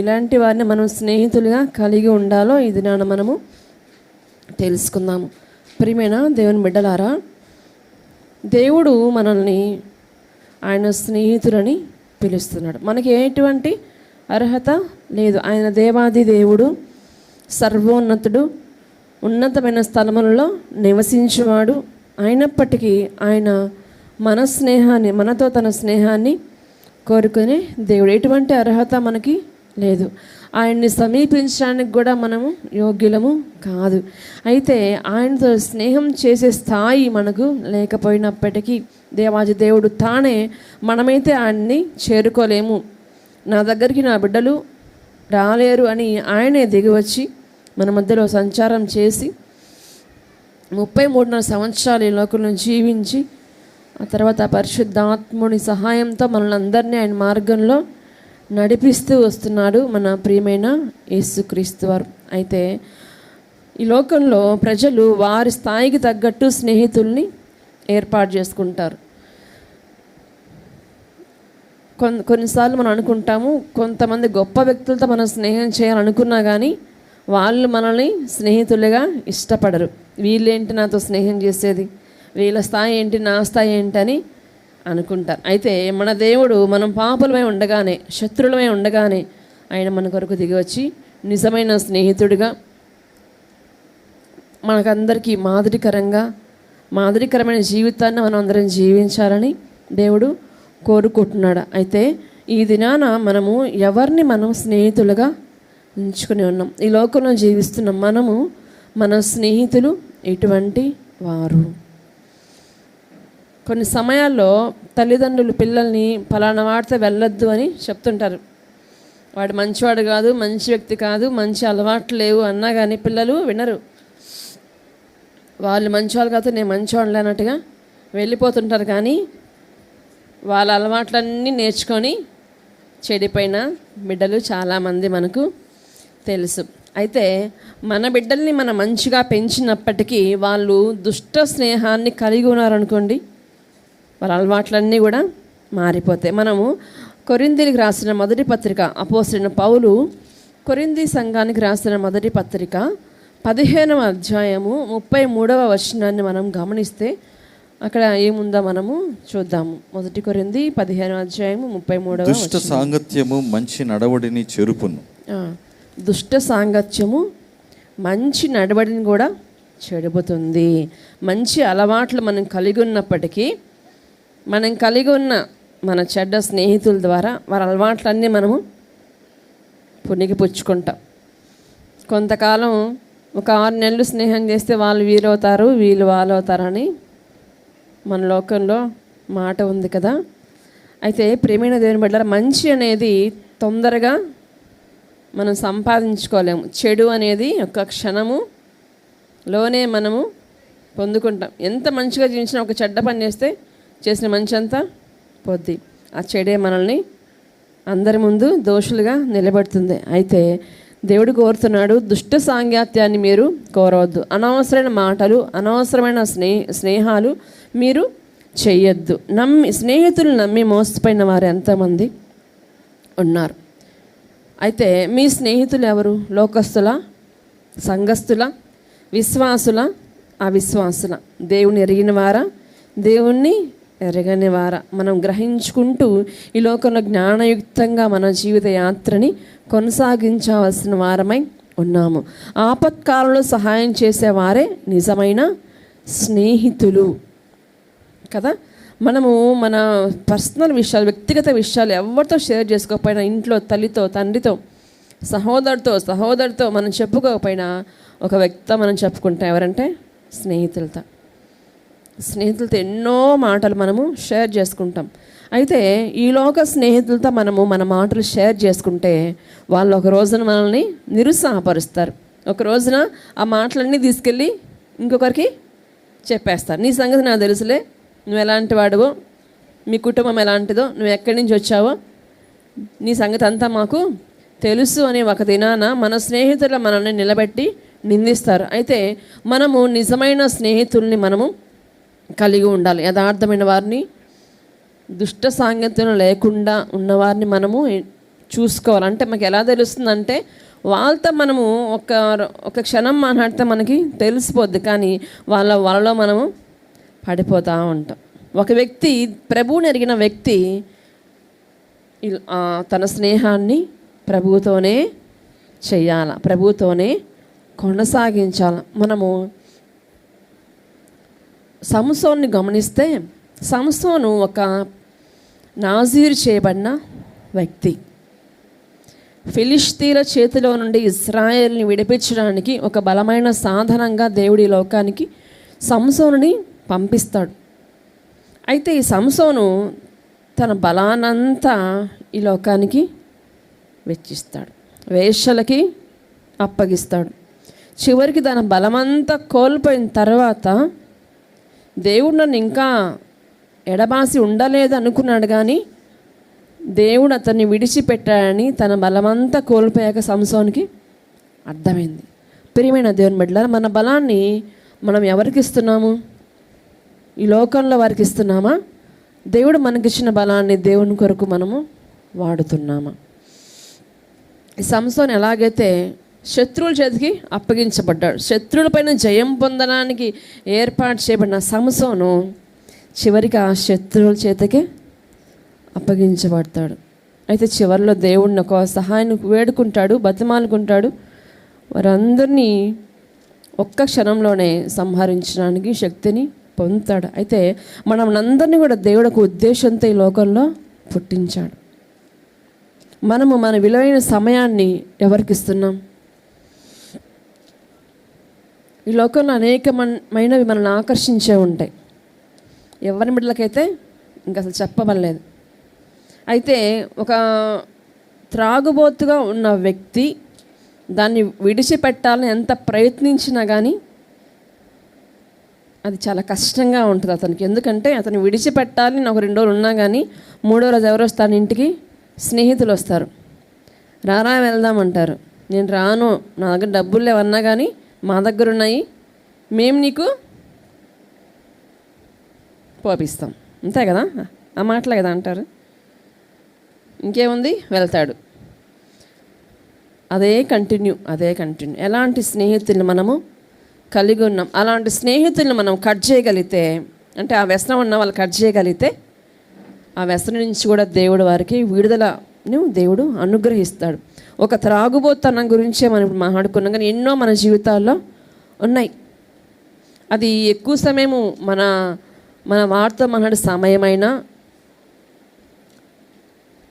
ఇలాంటి వారిని మనం స్నేహితులుగా కలిగి ఉండాలో ఇది నాన్న మనము తెలుసుకుందాము. ప్రియమైన దేవుని బిడ్డలారా, దేవుడు మనల్ని ఆయన స్నేహితులని పిలుస్తున్నాడు. మనకి ఎటువంటి అర్హత లేదు. ఆయన దేవాది దేవుడు, సర్వోన్నతుడు, ఉన్నతమైన స్థలములలో నివసించేవాడు. అయినప్పటికీ ఆయన మన స్నేహాన్ని, మనతో తన స్నేహాన్ని కోరుకునే దేవుడు. ఎటువంటి అర్హత మనకి లేదు. ఆయన్ని సమీపించడానికి కూడా మనము యోగ్యులము కాదు. అయితే ఆయనతో స్నేహం చేసే స్థాయి మనకు లేకపోయినప్పటికీ దేవాది దేవుడు తానే, మనమైతే ఆయన్ని చేరుకోలేము, నా దగ్గరికి నా బిడ్డలు రాలేరు అని ఆయనే దిగివచ్చి మన మధ్యలో సంచారం చేసి 33 సంవత్సరాలు ఈ లోకంలో జీవించి ఆ తర్వాత పరిశుద్ధాత్ముని సహాయంతో మనల్ని అందరినీ ఆయన మార్గంలో నడిపిస్తూ వస్తున్నాడు మన ప్రియమైన యేసుక్రీస్తు వారు. అయితే ఈ లోకంలో ప్రజలు వారి స్థాయికి తగ్గట్టు స్నేహితుల్ని ఏర్పాటు చేసుకుంటారు. కొన్నిసార్లు మనం అనుకుంటాము కొంతమంది గొప్ప వ్యక్తులతో మనం స్నేహం చేయాలనుకున్నా కానీ వాళ్ళు మనల్ని స్నేహితులుగా ఇష్టపడరు. వీళ్ళేంటి నాతో స్నేహం చేసేది, వీళ్ళ స్థాయి ఏంటి, నా స్థాయి ఏంటి అని అనుకుంటారు. అయితే మన దేవుడు మనం పాపులమై ఉండగానే, శత్రులమై ఉండగానే ఆయన మన కొరకు దిగి వచ్చి నిజమైన స్నేహితుడిగా మనకందరికీ మాదిరికరమైన జీవితాన్ని మనం అందరం జీవించాలని దేవుడు కోరుకుంటున్నాడు. అయితే ఈ దినాన మనము ఎవరిని మనం స్నేహితులుగా ఉంచుకుని ఉన్నాం? ఈ లోకంలో జీవిస్తున్నాం మనము, మన స్నేహితులు ఎటువంటి వారు? కొన్ని సమయాల్లో తల్లిదండ్రులు పిల్లల్ని పలానా వాడితే వెళ్ళొద్దు అని చెప్తుంటారు. వాడు మంచివాడు కాదు, మంచి వ్యక్తి కాదు, మంచి అలవాట్లు లేవు అన్నా కానీ పిల్లలు వినరు. వాళ్ళు మంచివాళ్ళు కాదు, నేను మంచివాళ్ళు అన్నట్టుగా వెళ్ళిపోతుంటారు. కానీ వాళ్ళ అలవాట్లన్నీ నేర్చుకొని చెడిపోయిన బిడ్డలు చాలామంది మనకు తెలుసు. అయితే మన బిడ్డల్ని మనం మంచిగా పెంచినప్పటికీ వాళ్ళు దుష్ట స్నేహాన్ని కలిగి ఉన్నారనుకోండి, వాళ్ళ అలవాట్లన్నీ కూడా మారిపోతాయి. మనము కొరింథీలకు రాసిన మొదటి పత్రిక, అపోస్తలుడైన పౌలు కొరింథీ సంఘానికి రాసిన మొదటి పత్రిక 15వ అధ్యాయము 33వ వచనాన్ని మనం గమనిస్తే అక్కడ ఏముందో మనము చూద్దాము. 1 కొరింథీ 15వ అధ్యాయము 33వ దుష్ట సాంగత్యము మంచి నడవడిని చెరుపును. దుష్ట సాంగత్యము మంచి నడవడిని కూడా చెడుపుతుంది. మంచి అలవాట్లు మనం కలిగి ఉన్నప్పటికీ మనం కలిగి ఉన్న మన చెడ్డ స్నేహితుల ద్వారా వారి అలవాట్లన్నీ మనము పుణికి పుచ్చుకుంటాం. కొంతకాలం ఒక 6 నెలలు స్నేహం చేస్తే వాళ్ళు వీరవుతారు, వీళ్ళు వాళ్ళవుతారని మన లోకంలో మాట ఉంది కదా. అయితే ప్రియమైన దేవుని బిడ్డలారా, మంచి అనేది తొందరగా మనం సంపాదించుకోలేము. చెడు అనేది ఒక క్షణములోనే మనము పొందుకుంటాం. ఎంత మంచిగా జీవించినా ఒక చెడ్డ పని చేస్తే చేసిన మంచి అంతా పోద్ది. ఆ చెడే మనల్ని అందరి ముందు దోషులుగా నిలబెడుతుంది. అయితే దేవుడు కోరుతున్నాడు, దుష్ట సాంగత్యాన్ని మీరు కోరవద్దు. అనవసరమైన మాటలు, అనవసరమైన స్నేహాలు మీరు చెయ్యొద్దు. స్నేహితులు నమ్మి మోసపోయిన వారు ఎంతమంది ఉన్నారు. అయితే మీ స్నేహితులు ఎవరు? లోకస్తుల, సంఘస్థుల, విశ్వాసుల, అవిశ్వాసుల, దేవుని ఎరిగిన వారా, దేవుణ్ణి ఎరగని వారా? మనం గ్రహించుకుంటూ ఈ లోకంలో జ్ఞానయుక్తంగా మన జీవిత యాత్రని కొనసాగించవలసిన వారమై ఉన్నాము. ఆపత్కాలంలో సహాయం చేసేవారే నిజమైన స్నేహితులు కదా. మనము మన పర్సనల్ విషయాలు, వ్యక్తిగత విషయాలు ఎవరితో షేర్ చేసుకోకపోయినా, ఇంట్లో తల్లితో, తండ్రితో, సహోదరితో మనం చెప్పుకోకపోయినా ఒక వ్యక్తితో మనం చెప్పుకుంటాం. ఎవరంటే స్నేహితులతో ఎన్నో మాటలు మనము షేర్ చేసుకుంటాం. అయితే ఈలోక స్నేహితులతో మనము మన మాటలు షేర్ చేసుకుంటే వాళ్ళు ఒక రోజున మనల్ని నిరుత్సాహపరుస్తారు. ఒక రోజున ఆ మాటలన్నీ తీసుకెళ్ళి ఇంకొకరికి చెప్పేస్తారు. నీ సంగతి నాకు తెలుసులే, నువ్వు ఎలాంటి వాడువో, మీ కుటుంబం ఎలాంటిదో, నువ్వు ఎక్కడి నుంచి వచ్చావో, నీ సంగతి అంతా మాకు తెలుసు అని ఒక దినాన మన స్నేహితులు మనల్ని నిలబెట్టి నిందిస్తారు. అయితే మనము నిజమైన స్నేహితుల్ని మనము కలిగి ఉండాలి. యథార్థమైన వారిని, దుష్ట సాంగత్యం లేకుండా ఉన్నవారిని మనము చూసుకోవాలంటే మనకి ఎలా తెలుస్తుందంటే వాళ్ళతో మనము ఒక క్షణం మాట్లాడితే మనకి తెలిసిపోద్ది. కానీ వాళ్ళలో మనము పడిపోతూ ఉంటాం. ఒక వ్యక్తి, ప్రభువుని ఎరిగిన వ్యక్తి తన స్నేహాన్ని ప్రభువుతోనే చెయ్యాల, ప్రభువుతోనే కొనసాగించాలి. మనము సంసోన్ని గమనిస్తే సంసోను ఒక నాజీరు చేయబడిన వ్యక్తి. ఫిలిష్తీల చేతిలో నుండి ఇశ్రాయేల్ని విడిపించడానికి ఒక బలమైన సాధనంగా దేవుడి లోకానికి సంసోనుని పంపిస్తాడు. అయితే ఈ సంసోను తన బలానంతా ఈ లోకానికి వెచ్చిస్తాడు, వేశ్యలకి అప్పగిస్తాడు. చివరికి తన బలమంతా కోల్పోయిన తర్వాత దేవుడు నన్ను ఇంకా ఎడబాసి ఉండలేదు అనుకున్నాడు, కానీ దేవుడు అతన్ని విడిచిపెట్టాడని తన బలమంతా కోల్పోయాక సంసోనికి అర్థమైంది. ప్రియమైన దేవుని బిడ్డలారా, మన బలాన్ని మనం ఎవరికి ఇస్తున్నాము? ఈ లోకంలో వారికి ఇస్తున్నామా? దేవుడు మనకిచ్చిన బలాన్ని దేవుని కొరకు మనము వాడుతున్నామా? ఈ సంసోన్ ఎలాగైతే శత్రువుల చేతికి అప్పగించబడ్డాడు, శత్రువులపైన జయం పొందడానికి ఏర్పాటు చేయబడిన సంసోను చివరికి ఆ శత్రువుల చేతికి అప్పగించబడతాడు. అయితే చివరిలో దేవుడిని ఒక సహాయాన్ని వేడుకుంటాడు, బతిమాలుకుంటాడు. వారందరినీ ఒక్క క్షణంలోనే సంహరించడానికి శక్తిని పొందుతాడు. అయితే మనందరినీ కూడా దేవుడు ఒక ఉద్దేశంతో ఈ లోకంలో పుట్టించాడు. మనము మన విలువైన సమయాన్ని ఎవరికి ఇస్తున్నాం? ఈ లోకంలో అనేకమైనవి మనల్ని ఆకర్షించే ఉంటాయి. ఎవరి బిడ్డలకైతే ఇంకా అసలు చెప్పవలేదు. అయితే ఒక త్రాగుబోతుగా ఉన్న వ్యక్తి దాన్ని విడిచిపెట్టాలని ఎంత ప్రయత్నించినా కానీ అది చాలా కష్టంగా ఉంటుంది అతనికి. ఎందుకంటే అతను విడిచిపెట్టాలని ఒక 2 రోజులు ఉన్నా కానీ 3వ రోజు ఎవరు వస్తారు? ఇంటికి స్నేహితులు వస్తారు. రారా వెళ్దామంటారు. నేను రాను, నా దగ్గర డబ్బులు లేవన్నా కానీ మా దగ్గర ఉన్నాయి, మేము నీకు పోపిస్తాం, అంతే కదా, ఆ మాటలే కదా అంటారు. ఇంకేముంది, వెళ్తాడు. అదే కంటిన్యూ. ఎలాంటి స్నేహితుల్ని మనము కలిగి ఉన్నాం? అలాంటి స్నేహితుల్ని మనం కట్ చేయగలిగితే, అంటే ఆ వ్యసనం ఉన్న వాళ్ళు కట్ చేయగలిగితే, ఆ వ్యసనం నుంచి కూడా దేవుడు వారికి విడుదలను దేవుడు అనుగ్రహిస్తాడు. ఒక త్రాగుబోతనం గురించే మనం ఇప్పుడు మాట్లాడుకున్నాం, కానీ ఎన్నో మన జీవితాల్లో ఉన్నాయి. అది ఎక్కువ సమయము మన వారితో మాట్లాడే సమయమైనా,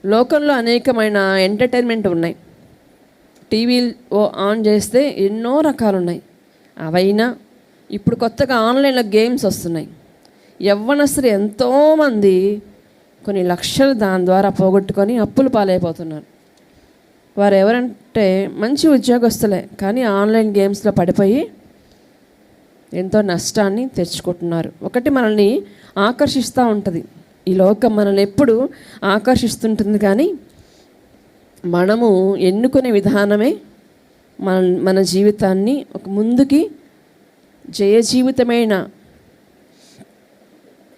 లోకంలో అనేకమైన ఎంటర్టైన్మెంట్ ఉన్నాయి. టీవీ ఆన్ చేస్తే ఎన్నో రకాలు ఉన్నాయి. అవైనా ఇప్పుడు కొత్తగా ఆన్లైన్లో గేమ్స్ వస్తున్నాయి. యవ్వనస్తులు ఎంతోమంది కొన్ని లక్షలు దాని ద్వారా పోగొట్టుకొని అప్పులు పాలైపోతున్నారు. వారు ఎవరంటే మంచి ఉద్యోగస్తులే, కానీ ఆన్లైన్ గేమ్స్లో పడిపోయి ఎంతో నష్టాన్ని తెచ్చుకుంటున్నారు. ఒకటి మనల్ని ఆకర్షిస్తూ ఉంటుంది, ఈ లోకం మనల్ని ఎప్పుడు ఆకర్షిస్తుంటుంది, కానీ మనము ఎన్నుకునే విధానమే మన జీవితాన్ని ఒక ముందుకి జయ జీవితమైన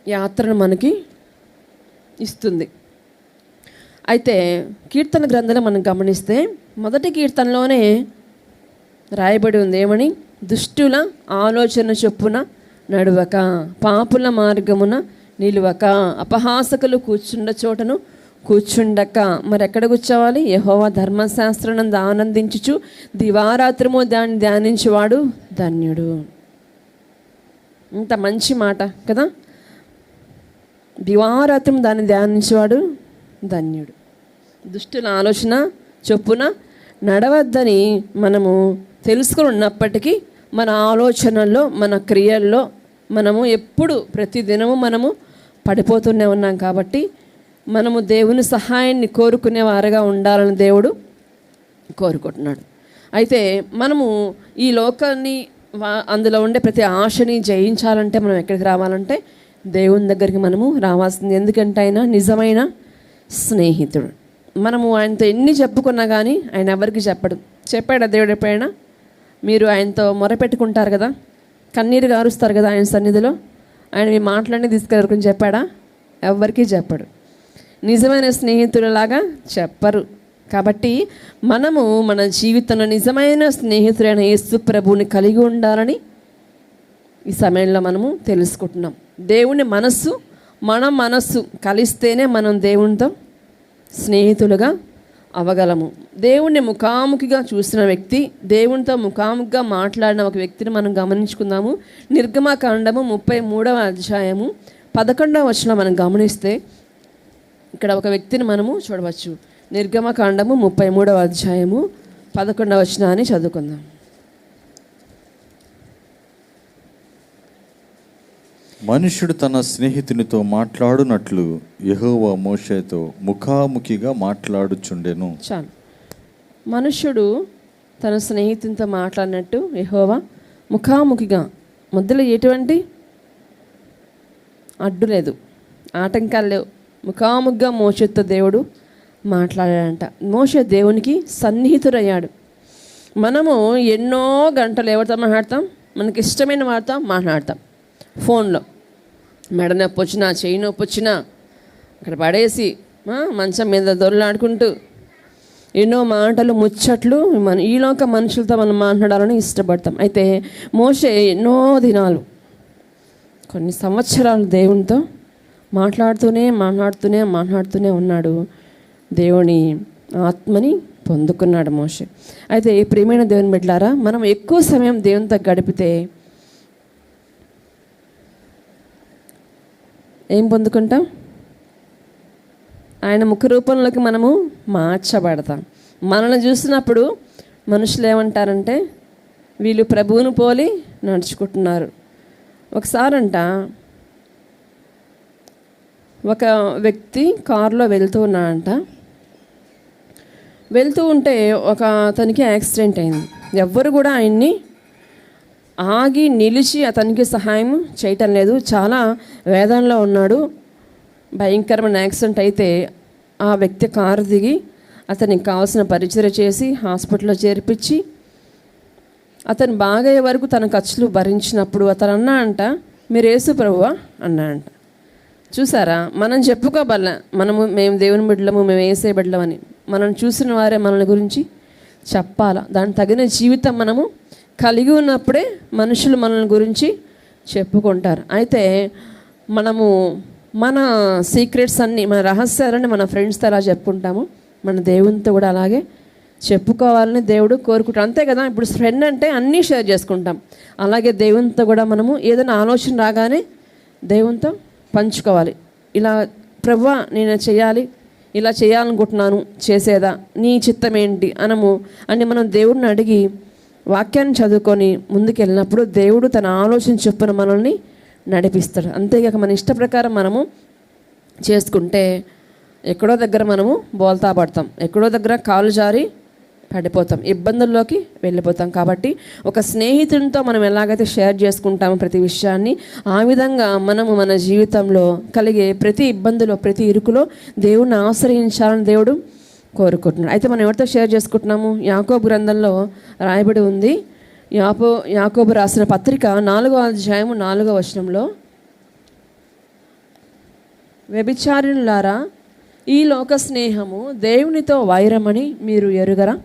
యాత్రను మనకి ఇస్తుంది. అయితే కీర్తన గ్రంథంలో మనం గమనిస్తే మొదటి కీర్తనలోనే రాయబడి ఉంది ఏమని? దుష్టుల ఆలోచన చొప్పున నడువక, పాపుల మార్గమున నిలువక, అపహాసకులు కూర్చుండ చోటను కూర్చుండక. మరి ఎక్కడ కూర్చోవాలి? యెహోవా ధర్మశాస్త్రనందు ఆనందించుచు దివారాత్రము దాన్ని ధ్యానించువాడు ధన్యుడు. ఇంత మంచి మాట కదా. దివారాత్రం దాన్ని ధ్యానించేవాడు ధన్యుడు. దుష్టుల ఆలోచన చొప్పున నడవద్దని మనము తెలుసుకుని ఉన్నప్పటికీ మన ఆలోచనల్లో, మన క్రియల్లో మనము ఎప్పుడు ప్రతిదినము మనము పడిపోతూనే ఉన్నాం. కాబట్టి మనము దేవుని సహాయాన్ని కోరుకునే వారుగా ఉండాలని దేవుడు కోరుకుంటున్నాడు. అయితే మనము ఈ లోకాన్ని, అందులో ఉండే ప్రతి ఆశని జయించాలంటే మనం ఎక్కడికి రావాలంటే దేవుని దగ్గరికి మనము రావాల్సింది. ఎందుకంటే ఆయన నిజమైన స్నేహితుడు. మనము ఆయనతో ఎన్ని చెప్పుకున్నా కానీ ఆయన ఎవరికి చెప్పడు. చెప్పాడా దేవుడు ఎప్పుడైనా? మీరు ఆయనతో మొరపెట్టుకుంటారు కదా, కన్నీరు గారుస్తారు కదా ఆయన సన్నిధిలో, ఆయన మీ మాటలన్నీ తీసుకెళ్ళకుని చెప్పాడా? ఎవరికి చెప్పడు. నిజమైన స్నేహితులలాగా చెప్పరు. కాబట్టి మనము మన జీవితంలో నిజమైన స్నేహితుడైన యేసు ప్రభువుని కలిగి ఉండాలని ఈ సమయంలో మనము తెలుసుకుంటున్నాం. దేవుని మనస్సు, మన మనస్సు కలిస్తేనే మనం దేవునితో స్నేహితులుగా అవగలము. దేవుణ్ణి ముఖాముఖిగా చూసిన వ్యక్తి, దేవునితో ముఖాముఖిగా మాట్లాడిన ఒక వ్యక్తిని మనం గమనించుకుందాము. నిర్గమకాండము 33వ అధ్యాయము 11వ వచనం మనం గమనిస్తే ఇక్కడ ఒక వ్యక్తిని మనము చూడవచ్చు. నిర్గమకాండము 33వ అధ్యాయము 11వ వచనాన్ని చదువుకుందాం. మనుష్యుడు తన స్నేహితునితో మాట్లాడునట్లు యెహోవా మోషేతో ముఖాముఖిగా మాట్లాడుచుండెను. చాలు. మనుష్యుడు తన స్నేహితునితో మాట్లాడినట్టు యెహోవా ముఖాముఖిగా, మధ్యలో ఎటువంటి అడ్డు లేదు, ఆటంకాలు లేవు, ముఖాముఖిగా మోషేతో దేవుడు మాట్లాడాడంట. మోషే దేవునికి సన్నిహితుడయ్యాడు. మనము ఎన్నో గంటలు ఎవరితో మాట్లాడతాం? మనకి ఇష్టమైన వారితో మాట్లాడతాం. ఫోన్లో మెడ నొప్పి వచ్చినా, చెయ్యి నొప్పి వచ్చినా అక్కడ పడేసి మంచం మీద దొరలాడుకుంటూ ఎన్నో మాటలు, ముచ్చట్లు ఈ లోక మనుషులతో మనం మాట్లాడాలని ఇష్టపడతాం. అయితే మోషే ఎన్నో దినాలు, కొన్ని సంవత్సరాలు దేవునితో మాట్లాడుతూనే ఉన్నాడు. దేవుని ఆత్మని పొందుకున్నాడు మోషే. అయితే ప్రియమైన దేవుని బిడ్డలారా, మనం ఎక్కువ సమయం దేవునితో గడిపితే ఏం పొందుకుంటాం? ఆయన ముఖ రూపంలోకి మనము మార్చబడతాం. మనల్ని చూసినప్పుడు మనుషులు ఏమంటారంటే, వీళ్ళు ప్రభువును పోలి నడుచుకుంటున్నారు. ఒకసారంట ఒక వ్యక్తి కారులో వెళ్తూ ఉన్నాడంట. వెళ్తూ ఉంటే అతనికి యాక్సిడెంట్ అయింది. ఎవ్వరు కూడా ఆయన్ని ఆగి నిలిచి అతనికి సహాయం చేయటం లేదు. చాలా వేదనలో ఉన్నాడు. భయంకరమైన యాక్సిడెంట్ అయితే ఆ వ్యక్తి కారు దిగి అతనికి కావాల్సిన పరిచర్య చేసి హాస్పిటల్లో చేర్పించి అతను బాగయ్యే వరకు తన ఖర్చులు భరించినప్పుడు అతను అన్నాడంట, మీరు యేసు ప్రభువా అన్నాడంట. చూసారా, మనం చెప్పుకోబల్ల మేము దేవుని బిడ్డలము, మేము యేసే బిడ్డలమని. మనం చూసిన వారే మనల్ని గురించి చెప్పాలా. దానికి తగిన జీవితం మనము కలిగి ఉన్నప్పుడే మనుషులు మనల్ని గురించి చెప్పుకుంటారు. అయితే మనము మన సీక్రెట్స్ అన్నీ, మన రహస్యాలని మన ఫ్రెండ్స్తో ఎలా చెప్పుకుంటాము, మన దేవునితో కూడా అలాగే చెప్పుకోవాలని దేవుడు కోరుకుంటాడు. అంతే కదా, ఇప్పుడు ఫ్రెండ్ అంటే అన్నీ షేర్ చేసుకుంటాం. అలాగే దేవునితో కూడా మనము ఏదైనా ఆలోచన రాగానే దేవునితో పంచుకోవాలి. ఇలా ప్రభువా నేను చేయాలి, ఇలా చేయాలనుకుంటున్నాను, చేసేదా, నీ చిత్తం ఏంటి అని మనం దేవుడిని అడిగి వాక్యాన్ని చదువుకొని ముందుకు వెళ్ళినప్పుడు దేవుడు తన ఆలోచన చొప్పున మనల్ని నడిపిస్తాడు. అంతేగాక మన ఇష్ట ప్రకారం మనము చేసుకుంటే ఎక్కడో దగ్గర మనము బోల్తా పడతాం, ఎక్కడో దగ్గర కాలు జారి పడిపోతాం, ఇబ్బందుల్లోకి వెళ్ళిపోతాం. కాబట్టి ఒక స్నేహితునితో మనం ఎలాగైతే షేర్ చేసుకుంటామో ప్రతి విషయాన్ని, ఆ విధంగా మనము మన జీవితంలో కలిగే ప్రతి ఇబ్బందులో, ప్రతి ఇరుకులో దేవుణ్ణి ఆశ్రయించాలని దేవుడు కోరుకుంటున్నాడు. అయితే మనం ఎవరితో షేర్ చేసుకుంటున్నాము? యాకోబు గ్రంథంలో రాయబడి ఉంది. యాకోబు రాసిన పత్రిక 4వ అధ్యాయము 4వ వచనంలో, వ్యభిచారిణులారా, ఈ లోక స్నేహము దేవునితో వైరమని మీరు ఎరుగరా?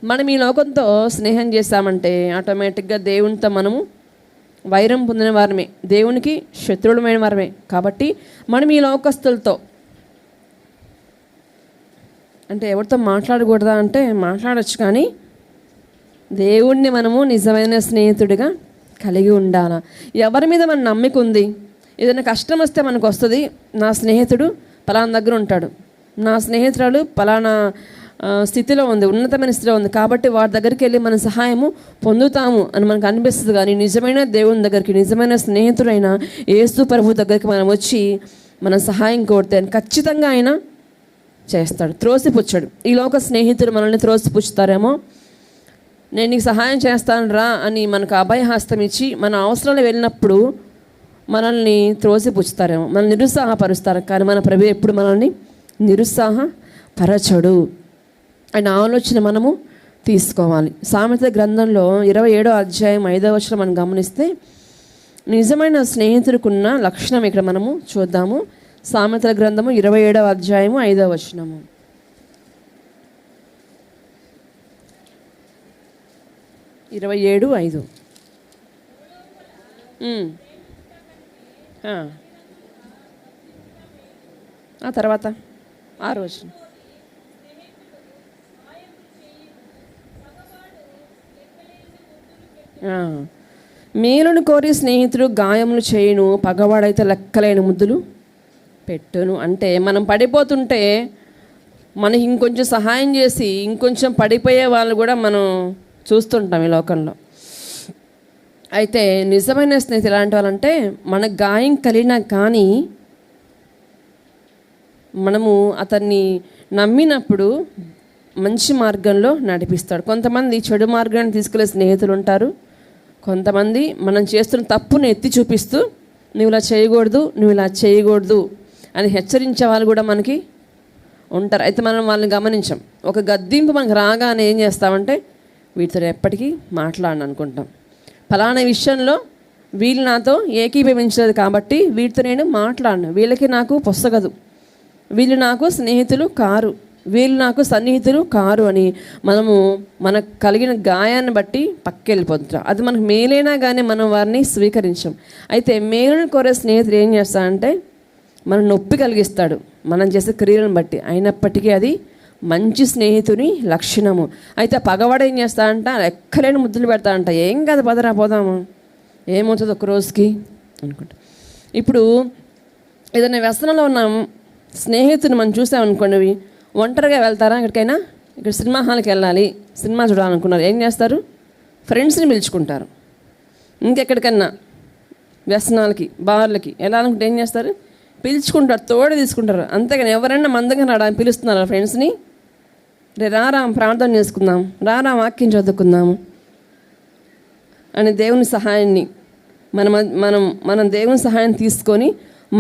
మనం ఈ లోకంతో స్నేహం చేశామంటే ఆటోమేటిక్గా దేవునితో మనము వైరం పొందిన వారమే, దేవునికి శత్రువులమైన వారమే. కాబట్టి మనం ఈ లోకస్తులతో అంటే ఎవరితో మాట్లాడకూడదా అంటే మాట్లాడచ్చు, కానీ దేవుణ్ణి మనము నిజమైన స్నేహితుడిగా కలిగి ఉండాలా. ఎవరి మీద మన నమ్మిక ఉంది? ఏదైనా కష్టం వస్తే మనకు వస్తుంది, నా స్నేహితుడు పలానా దగ్గర ఉంటాడు, నా స్నేహితురాలు పలానా స్థితిలో ఉంది, ఉన్నతమైన స్థితిలో ఉంది, కాబట్టి వారి దగ్గరికి వెళ్ళి మన సహాయము పొందుతాము అని మనకు అనిపిస్తుంది. కానీ నిజమైన దేవుని దగ్గరికి, నిజమైన స్నేహితుడైన యేసు ప్రభు దగ్గరికి మనం వచ్చి మన సహాయం కోరితే ఖచ్చితంగా ఆయన చేస్తాడు, త్రోసిపుచ్చాడు. ఈ లోక స్నేహితులు మనల్ని త్రోసిపుచ్చుతారేమో, నేను నీకు సహాయం చేస్తాను రా అని మనకు అభయహస్తం ఇచ్చి మన అవసరాలు వెళ్ళినప్పుడు మనల్ని త్రోసిపుచ్చుతారేమో, మనల్ని నిరుత్సాహపరుస్తారు. కానీ మన ప్రభు ఎప్పుడు మనల్ని నిరుత్సాహపరచడు. ఆయన ఆలోచన మనము తీసుకోవాలి. సామెత గ్రంథంలో 27వ అధ్యాయం 5వ వచనం మనం గమనిస్తే నిజమైన స్నేహితుడికున్న లక్షణం ఇక్కడ మనము చూద్దాము. సామెతల గ్రంథము 27వ అధ్యాయము 5వ వచనము. ఆ తర్వాత 6వ వచనం. మేలును కోరి స్నేహితుడు గాయములు చేయును, పగవాడైతే లెక్కలేని ముద్దులు పెట్టును. అంటే మనం పడిపోతుంటే మనకి ఇంకొంచెం సహాయం చేసి ఇంకొంచెం పడిపోయే వాళ్ళు కూడా మనం చూస్తుంటాం ఈ లోకంలో. అయితే నిజమైన స్నేహితులు ఎలాంటి వాళ్ళంటే, మనకు గాయం కలిగినా కానీ మనము అతన్ని నమ్మినప్పుడు మంచి మార్గంలో నడిపిస్తాడు. కొంతమంది చెడు మార్గాన్ని తీసుకెళ్లే స్నేహితులు ఉంటారు. కొంతమంది మనం చేస్తున్న తప్పును ఎత్తి చూపిస్తూ నువ్వు ఇలా చేయకూడదు, నువ్వు ఇలా చేయకూడదు అని హెచ్చరించే వాళ్ళు కూడా మనకి ఉంటారు. అయితే మనం వాళ్ళని గమనించాం. ఒక గద్దింపు మనకు రాగానే ఏం చేస్తామంటే వీటితో ఎప్పటికీ మాట్లాడను అనుకుంటాం. ఫలానా విషయంలో వీళ్ళు నాతో ఏకీభవించలేదు కాబట్టి వీటితో నేను మాట్లాడను, వీళ్ళకి నాకు పొసగదు, వీళ్ళు నాకు స్నేహితులు కారు, వీళ్ళు నాకు సన్నిహితులు కారు అని మనకు కలిగిన గాయాన్ని బట్టి పక్కెళ్ళిపోతుంటాం. అది మనకు మేలైనా కానీ మనం వారిని స్వీకరించాం. అయితే మేలుని కోరే స్నేహితుడు ఏం చేస్తాడంటే మనం నొప్పి కలిగిస్తాడు మనం చేసే క్రియలను బట్టి, అయినప్పటికీ అది మంచి స్నేహితుని లక్షణము. అయితే పగవాడు ఏం చేస్తాడంట, ఎక్కలేని ముద్దులు పెడతాడంట. ఏం కాదు పదరా పోదాము, ఏమవుతుంది ఒక రోజుకి అనుకుంటా. ఇప్పుడు ఏదైనా వ్యసనంలో ఉన్న స్నేహితుని మనం చూసామనుకోండి, ఒంటరిగా వెళ్తారా ఎక్కడికైనా? ఇక్కడ సినిమా హాల్కి వెళ్ళాలి, సినిమా చూడాలనుకున్నారు, ఏం చేస్తారు? ఫ్రెండ్స్ని పిలుచుకుంటారు. ఇంకెక్కడికన్నా వ్యసనాలకి బార్లకి వెళ్ళాలనుకుంటే ఏం చేస్తారు? పిలుచుకుంటారు, తోడు తీసుకుంటారు. అంతేగాని ఎవరైనా మందంగా రావడానికి పిలుస్తున్నారు ఫ్రెండ్స్ని, రారా ప్రార్థన చేసుకుందాం, రారా వాక్యం చదువుకుందాము అని దేవుని సహాయాన్ని మనం దేవుని సహాయం తీసుకొని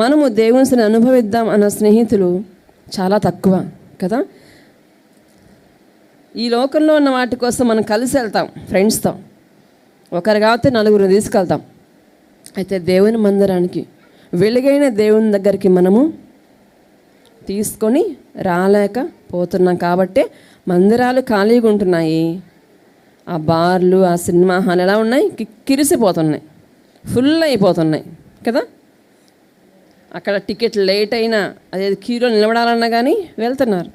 మనము దేవుని అనుభవిద్దాం అన్న స్నేహితులు చాలా తక్కువ కదా. ఈ లోకంలో ఉన్న వాటి కోసం మనం కలిసి వెళ్తాం ఫ్రెండ్స్తో, ఒకరు కాబట్టి నలుగురు తీసుకెళ్తాం. అయితే దేవుని మందిరానికి, వెలుగైన దేవుని దగ్గరికి మనము తీసుకొని రాలేకపోతున్నాం కాబట్టి మందిరాలు ఖాళీగా ఉంటున్నాయి. ఆ బార్లు, ఆ సినిమా హాల్ ఎలా ఉన్నాయి? కిరిసిపోతున్నాయి, ఫుల్ అయిపోతున్నాయి కదా. అక్కడ టికెట్ లేట్ అయినా అదే క్యూలో నిలబడాలన్నా కానీ వెళ్తున్నారు.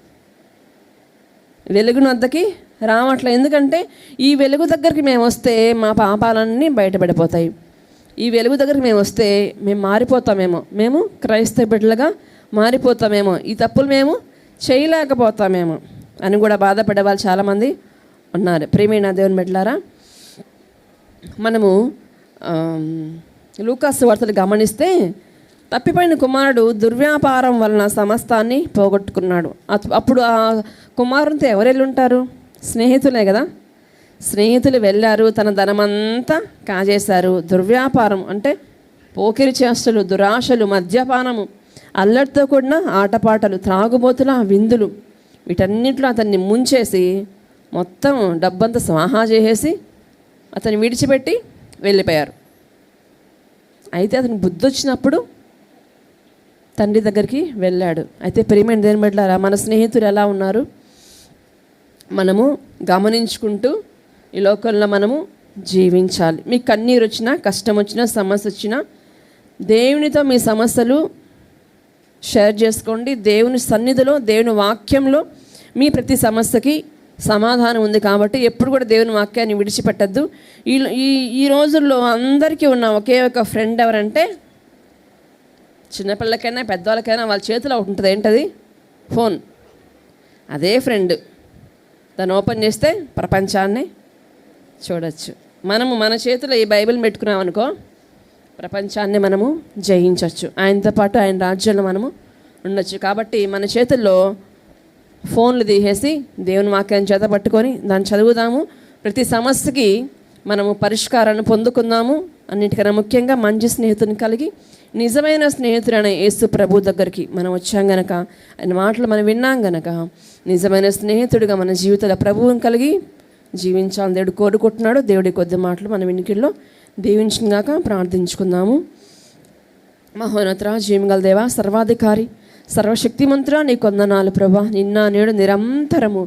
వెలుగుని వద్దకి రావట్లేదు. ఎందుకంటే ఈ వెలుగు దగ్గరికి మేము వస్తే మా పాపాలన్నీ బయటపడిపోతాయి. ఈ వెలుగు దగ్గరికి మేము వస్తే మేము మారిపోతామేమో, మేము క్రైస్తవ బిడ్డలుగా మారిపోతామేమో, ఈ తప్పులు మేము చేయలేకపోతామేమో అని కూడా బాధపడే వాళ్ళు చాలామంది ఉన్నారు. ప్రియమైన దేవుని బిడ్డలారా, మనము లూకాసు వార్తలు గమనిస్తే తప్పిపోయిన కుమారుడు దుర్వ్యాపారం వలన సమస్తాన్ని పోగొట్టుకున్నాడు. అప్పుడు ఆ కుమారునితో ఎవరు వెళ్ళుంటారు? స్నేహితులే కదా. స్నేహితులు వెళ్ళారు, తన ధనమంతా కాజేశారు. దుర్వ్యాపారం అంటే పోకిరి చేష్టలు, దురాశలు, మద్యపానము, అల్లరితో కూడిన ఆటపాటలు, త్రాగుబోతుల విందులు, వీటన్నిటిలో అతన్ని ముంచేసి మొత్తం డబ్బంతా స్వాహా చేసేసి అతన్ని విడిచిపెట్టి వెళ్ళిపోయారు. అయితే అతని బుద్ధి వచ్చినప్పుడు తండ్రి దగ్గరికి వెళ్ళాడు. అయితే ప్రియమైన దేవుని బిడ్డలారా, మన స్నేహితులు ఎలా ఉన్నారు మనము గమనించుకుంటూ ఈ లోకంలో మనము జీవించాలి. మీకు కన్నీరు వచ్చినా, కష్టం వచ్చినా, సమస్య వచ్చినా దేవునితో మీ సమస్యలు షేర్ చేసుకోండి. దేవుని సన్నిధిలో, దేవుని వాక్యంలో మీ ప్రతి సమస్యకి సమాధానం ఉంది కాబట్టి ఎప్పుడు కూడా దేవుని వాక్యాన్ని విడిచిపెట్టద్దు. ఈ రోజుల్లో అందరికీ ఉన్న ఒకే ఒక ఫ్రెండ్ ఎవరంటే, చిన్నపిల్లకైనా పెద్దవాళ్ళకైనా వాళ్ళ చేతిలో ఉంటుంది. ఏంటది? ఫోన్. అదే ఫ్రెండ్. దాన్ని ఓపెన్ చేస్తే ప్రపంచాన్ని చూడొచ్చు. మనము మన చేతిలో ఈ బైబిల్ పెట్టుకున్నామనుకో, ప్రపంచాన్ని మనము జయించవచ్చు. ఆయనతో పాటు ఆయన రాజ్యంలో మనము ఉండొచ్చు. కాబట్టి మన చేతుల్లో ఫోన్లు తీసేసి దేవుని వాక్యాన్ని చేత పట్టుకొని దాన్ని చదువుదాము. ప్రతి సమస్యకి మనము పరిష్కారాన్ని పొందుకుందాము. అన్నిటికన్నా ముఖ్యంగా మంచి స్నేహితుని కలిగి నిజమైన స్నేహితుడైన యేసు ప్రభు దగ్గరికి మనం వచ్చాం గనక, ఆయన మాటలు మనం విన్నాం గనక, నిజమైన స్నేహితుడిగా మన జీవితంలో ప్రభువుని కలిగి జీవించాలని దేవుడు కోరుకుంటున్నాడు. దేవుడి కొద్ది మాటలు మన వినికిడిలో దీవించినగాక ప్రార్థించుకుందాము. మహోన్నత జీవగల దేవా, సర్వాధికారి, సర్వశక్తిమంతుడా, నీ కొందనాలు ప్రభా. నిన్న నేడు నిరంతరము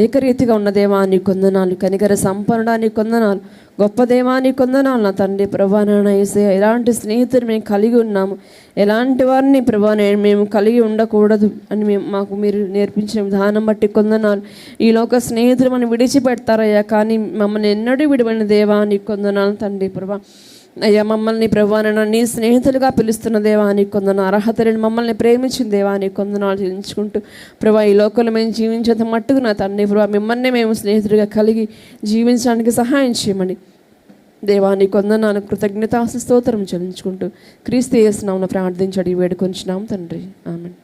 ఏకరీతిగా ఉన్న దేవా, నీ కొందనాలు. కనికర సంపన్నుడా, నీ కొందనాలు. గొప్ప దేవా, నీ కొందనాలు. నా తండ్రి ప్రభా, నాయన యేసయ్య, ఎలాంటి స్నేహితులు మేము కలిగి ఉన్నాము, ఎలాంటి వారిని ప్రభా మేము కలిగి ఉండకూడదు అని మీరు నేర్పించిన విధానం బట్టి కొందనాలు. ఈ లోక స్నేహితులు మనం విడిచిపెడతారయ్యా, కానీ మమ్మల్ని ఎన్నడూ విడిపోయిన దేవా, నీ కొందనాలు తండ్రి ప్రభా. అయ్యా, మమ్మల్ని ప్రభువానైనా నీ స్నేహితులుగా పిలుస్తున్న దేవానికి కొందరు అర్హతలను మమ్మల్ని ప్రేమించిన దేవానికి కొందనాలు చెల్లించుకుంటూ ప్రభా, ఈ లోకంలో మేము జీవించేంత మట్టుకు నా తండ్రి ప్రభా, మిమ్మల్ని మేము స్నేహితుడిగా కలిగి జీవించడానికి సహాయం చేయమని దేవానికి కొందనాలు కృతజ్ఞతాస్తోత్రం చెల్లించుకుంటూ క్రీస్తు యేసు నామమున ప్రార్థించి అడిగి వేడుకొంచున్నాం తండ్రి. ఆమేన్.